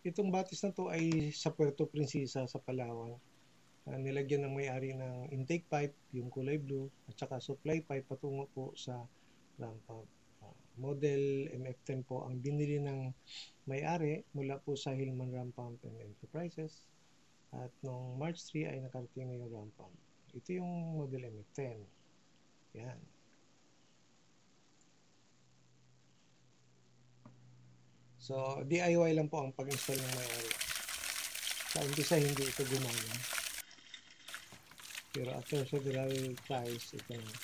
Itong batis na to ay sa Puerto Princesa sa Palawan. Nilagyan ng may-ari ng intake pipe, yung kulay blue, at saka supply pipe patungo po sa ramp pump. Model MF10 po ang binili ng may-ari mula po sa Hillman Ramp Pump and Enterprises. At noong March 3 ay nakarating na yung ramp pump. Ito yung model MF10. Yan. So, DIY lang po ang pag-install ng may-ari. Sa umpisa, hindi ito gumana. Pero after several tries, ito na.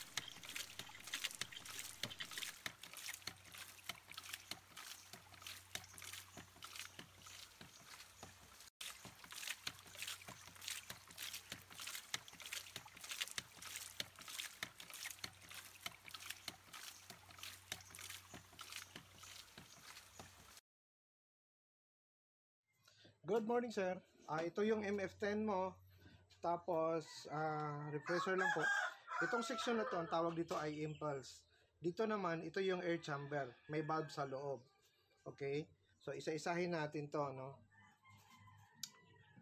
Good morning, sir. Ito yung MF10 mo. Tapos, refresher lang po. Itong section na to, ang tawag dito ay impulse. Dito naman, ito yung air chamber. May valve sa loob. Okay? So, isa-isahin natin to, no?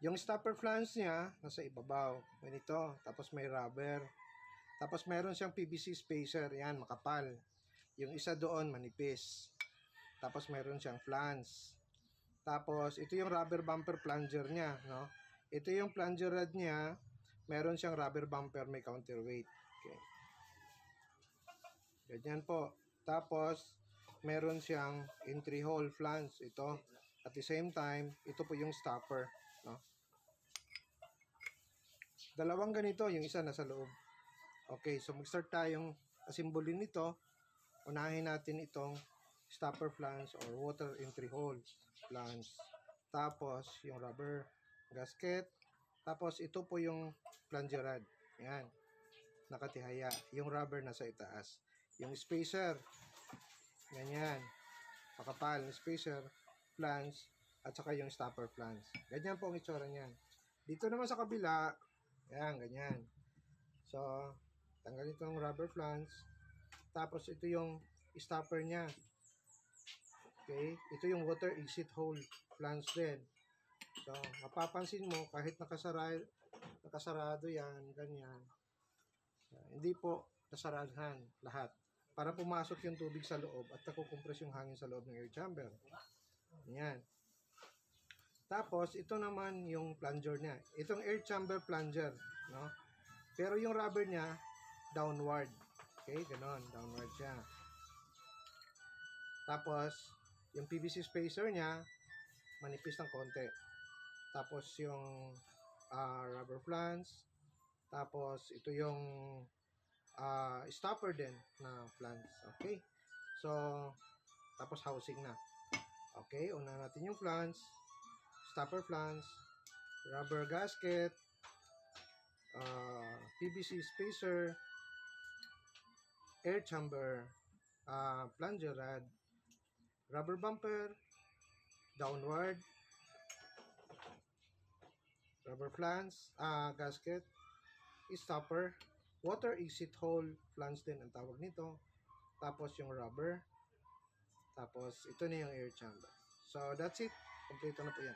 Yung stopper flange niya, nasa ibabaw. Ganito. Tapos may rubber. Tapos meron siyang PVC spacer. Yan, makapal. Yung isa doon, manipis. Tapos meron siyang flange. Tapos, ito yung rubber bumper plunger niya, no? Ito yung plunger rod niya. Meron siyang rubber bumper, may counterweight. Okay. Ganyan po. Tapos, meron siyang entry hole flange. Ito. At the same time, ito po yung stopper, no? Dalawang ganito, yung isa nasa loob. Okay, so mag-start tayong asimbolin nito. Unahin natin itong stopper flange or water entry hole flange. Tapos, yung rubber gasket. Tapos, ito po yung plunger rod. Yan. Nakatihaya. Yung rubber nasa itaas. Yung spacer. Ganyan. Makapal na spacer, flange, at saka yung stopper flange. Ganyan po ang itsura niyan. Dito naman sa kabila, yan, ganyan. So, tanggalin itong rubber flange. Tapos, ito yung stopper niya. Okay? Ito yung water exit hole flange din. So, mapapansin mo, kahit nakasarado yan, ganyan. Hindi po nasarahan lahat. Para pumasok yung tubig sa loob at nakukompress yung hangin sa loob ng air chamber. Yan. Tapos, ito naman yung plunger niya. Itong air chamber plunger, no? Pero yung rubber niya, downward. Okay, ganon. Downward siya. Tapos, yung PVC spacer niya, manipis ng konti. Tapos, yung rubber flange. Tapos, ito yung stopper din na flange. Okay? So, tapos housing na. Okay, una natin yung flange, stopper flange, rubber gasket, PVC spacer, air chamber, plunger rod, rubber bumper, downward, rubber flange, gasket, stopper, water exit hole flange din ang tawag nito. Tapos yung rubber. Tapos ito na yung air chamber. So that's it. Kompleto na po yan.